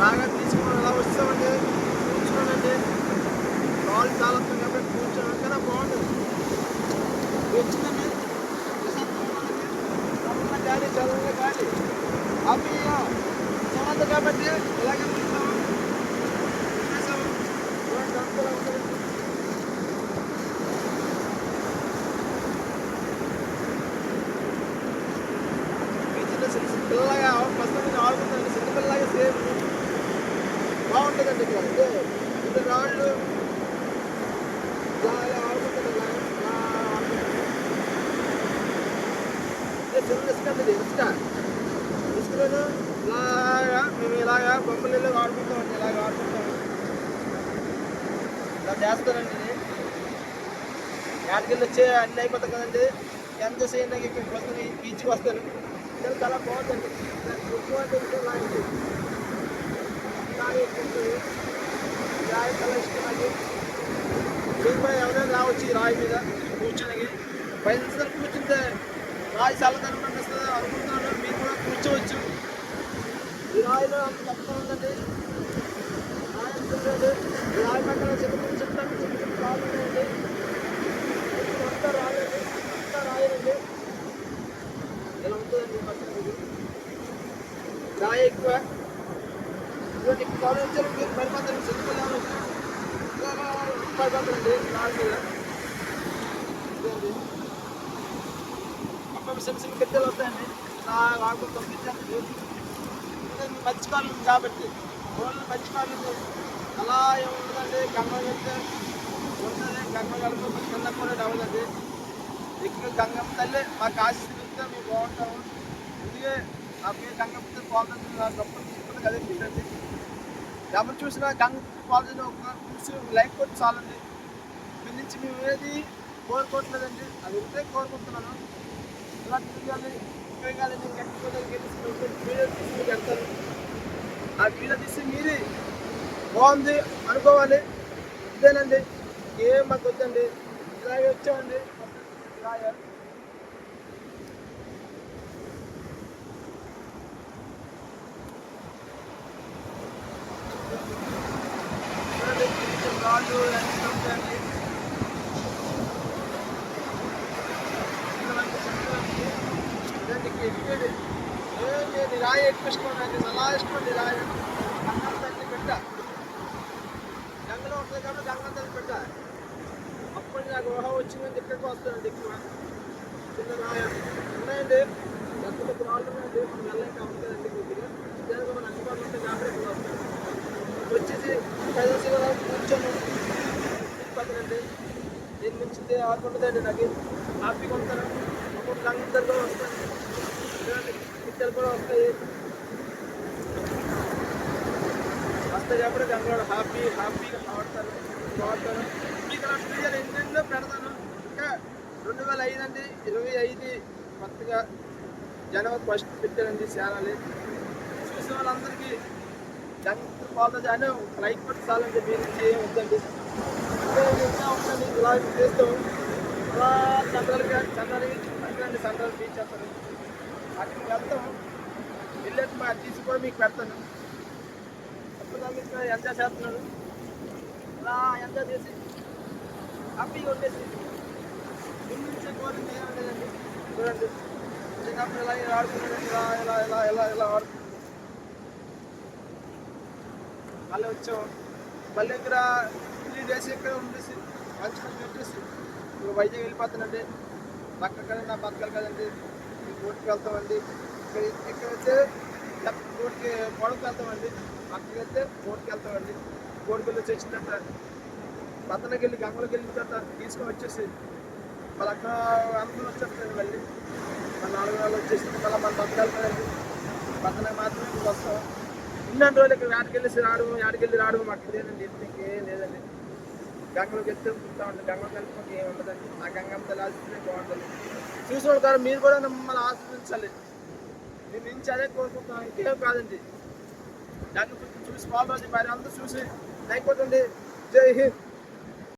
బాగా తీసుకుని అలా వచ్చామండి. కూర్చోనండి, కాళ్ళు తాళొస్తుంది కాబట్టి కూర్చోను కానీ బాగుంటుంది. వచ్చిందండి కానీ చదువుగా కానీ అవి చదవదు కాబట్టి ఇలాగే ఉంటాము. అనుకూలంగా ఉంటుంది. పిల్లలాగా ఫస్ట్ నుంచి ఆడుకుంటానండి, చిన్నపిల్లలాగా సేమ్ బాగుంటుందండి. ఇక్కడ అంటే ఇంత రాళ్ళు ఇలా ఆడుకుంటాను. చిన్న ఇసుక అండి, ఇసుకలోను ఇలాగా మేము ఇలాగా బొమ్మలు ఆడుకుంటామండి. ఇలాగ ఆడుకుంటాము, ఇలా చేస్తానండి. యాడికెళ్ళి వచ్చే అన్నీ అయిపోతాయి కదండి. ఎంత చేయండి ఇక్కడికి వస్తాను, బీచ్కి వస్తాను. చాలా బాగుంటుంది. రాయి చాలా ఇష్టం అది. మీకు కూడా ఎవరైనా రావచ్చు ఈ రాయి మీద కూర్చొని. 5 నిమిషాలు కూర్చుంటే రాయి చల్లదనం అనిపిస్తుంది అనుకుంటున్నాను. మీరు కూడా కూర్చోవచ్చు. ఈ రాయిలో అంత తక్కువ ఉందండి. రాయి అంటుందండి, రాయి పక్కన చిన్న రాళ్ళు ఉన్నాయండి. అంతా రాయండి, అంతా రాయండి. ఇలా ఉంటుందండి పక్కన రాయి ఎక్కువ. ఇటువంటి కాలేజ్ వచ్చారు మీరు పడిపోతారు. చిన్నపిల్లలు పడిపోతారండి రాయి మీద. అప్పుడు చిన్న చిన్న గిద్దలు వస్తాయండి. ఆకులు పంపించాలి. మధ్యకాలం కాబట్టి ఓన్లీ మధ్యకాలం అలా ఏముంటుందండి. గంగ వెళ్తే ఉంటుంది. గంగ కలుపు కింద కూడా అవ్వదండి. ఎక్కువ గంగమ్మ తల్లి మాకు ఆశిస్తే మేము బాగుంటాము. అందుకే ఆ పేరు గంగమ్మ పోతుంది. నా గొప్ప తీసుకుంటే అదే పెట్టండి. ఎవరు చూసినా గంగ పోతుంది ఒక చూసి లైక్ కొట్టి చాలండి. మీ నుంచి మేము ఏది కోరుకోవట్లేదండి, అది ఉంటే కోరుకుంటున్నాను. ఇలా తిరగాలి, ఉపయోగాలి. నేను గట్టిపోతే వీడియో తీసుకుని పెడతాను. ఆ వీడియో తీసి మీరే బాగుంది అనుకోవాలి. ఇదేనండి, ఏం మాకు వద్దండి. ఇలాగే వచ్చామండి. ఇలాగే రాళ్ళు అన్నీ ఉంటాయండి. నేను రాయి ఎక్కువ ఇష్టమండి, చాలా ఇష్టమండి రాయి. గంగమ్మ తల్లి పెట్ట గంగలో ఉంటుంది కాబట్టి గంగమ్మ తల్లి పెట్ట. అప్పటి నాకు ఊహ వచ్చిందని ఇక్కడికి వస్తానండి. ఎక్కువ చిన్న రాయ ఉన్నాయండి, పెద్ద పెద్ద రాళ్ళు ఉన్నాయండి. మనం వెళ్ళాక ఉంటుందండి కొద్దిగా. దానికి మనం అందుబాటులో ఉంటే కాబట్టి ఇక్కడ వస్తాను. వచ్చేసి కూర్చొని పక్కనండి. దీని నుంచి ఆడుకుంటుందండి. నాకు హ్యాపీగా ఉంటాను. అప్పుడు గంగ దగ్గర వస్తాను. పిట్టలు కూడా వస్తాయి కాబట్టి గంగలో హ్యాపీగా ఆడతాను. మీకు నా వీడియోలు ఎన్నెన్నో పెడతాను. ఇంకా 2005 అండి, 25 కొత్తగా జనవరి 1 పెట్టానండి ఛానల్. చూసిన వాళ్ళందరికీ గంగ కాలేజ్ అని లైక్ కొట్టి చాలండి. మీ నుంచి ఏం వద్దండి. ఉంటుంది ఇలా చేస్తాం. అలా చంద్రాలకి సెంట్రల్ బీచ్ చేస్తాను. అక్కడికి వెళ్తాం. వెళ్ళేసి మా తీసి కూడా మీకు పెడతాను. అప్పుడు దానికి ఎంజాయ్ చేస్తున్నాను. అలా ఎంజాయ్ చేసి హ్యాపీగా ఉండేసి ముందు కోరింది ఏమంటేదండి. చూడండి, చిన్నప్పుడు ఇలా ఆడుకున్నాడండి. ఇలా ఇలా ఇలా ఇలా ఇలా ఆడుకున్నాను. మళ్ళీ వచ్చాం. మళ్ళీ ఇక్కడ 3 days ఇక్కడ ఉండేసి మంచి పెట్టేసి ఇప్పుడు వైజాగ్ వెళ్ళిపోతానండి. పక్కన నా బతకాలి కదండి. కోర్టుకి వెళ్తామండి. ఇక్కడైతే కోర్టుకి పొడవుకి వెళ్తామండి. అక్కడికి వెళ్తే కోర్టుకి వెళ్తామండి. కోర్టుకి వెళ్ళి వచ్చిన తర్వాత పక్కనకి వెళ్ళి గంగలోకి వెళ్ళిన తర్వాత తీసుకొని వచ్చేసి మళ్ళీ అక్కడ అనుకుని వచ్చేస్తాను. మళ్ళీ 4 నెలలు వచ్చేసి మళ్ళీ మన బతకాలి కదండి. పక్కన మాత్రమే ఇప్పుడు వస్తాం. ఇన్ని రోజులు ఇక్కడ ఆడికెళ్ళి రావడం మాకు లేదండి. ఇంకేం లేదండి. గంగలోకి వెళ్తే ఉంటామండి. గంగలోకి వెళ్ళిపోతే ఏమి ఉండదండి. ఆ గంగమ్మ తల్లి ఆశిస్తే బాగుంటుంది. చూసుకోండి కానీ మీరు కూడా మమ్మల్ని ఆశీర్వదించాలి. మేము నుంచి అదే కోరుకుంటున్నాం, ఇంకేం కాదండి. దాన్ని చూసి ఫాలో అవుతుంది. మరి అందరూ చూసి లైక్ కొట్టండి. జై హింద్.